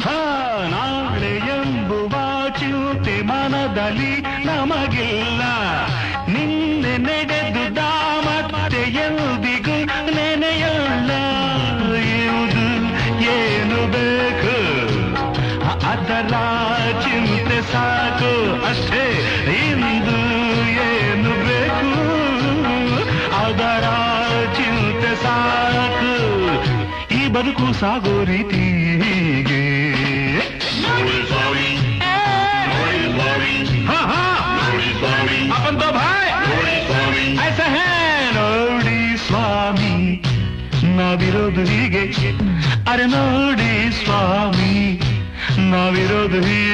ಹಾ ನಾಳೆ ಎಂಬುವ ಚಿಂತೆ ಮನದಲ್ಲಿ ನಮಗಿಲ್ಲ. ನಿನ್ನೆ ನಡೆದುದ ಮತ್ತೆ ಎಂದಿಗೂ ನೆನೆಯಲ್ಲ. ಇದು ಏನು ಬೇಕು ಅದರ ಚಿಂತೆ ಸಾಕು ಅಷ್ಟೇ. ಇಂದು ಏನು ಬೇಕು ಅದರ ಚಿಂತೆ ಸಾಕು. ಈ ಬದುಕು ಸಾಗೋ ರೀತಿ ಹೀಗೆ. हाँ हाँ अपन तो भाई ऐसा है ನೋಡಿ ಸ್ವಾಮಿ ನಾವಿರೋದು ಹೀಗೆ. ಅರೆ ನೋಡಿ ಸ್ವಾಮಿ ನಾವಿರೋದು ಹೀಗೆ.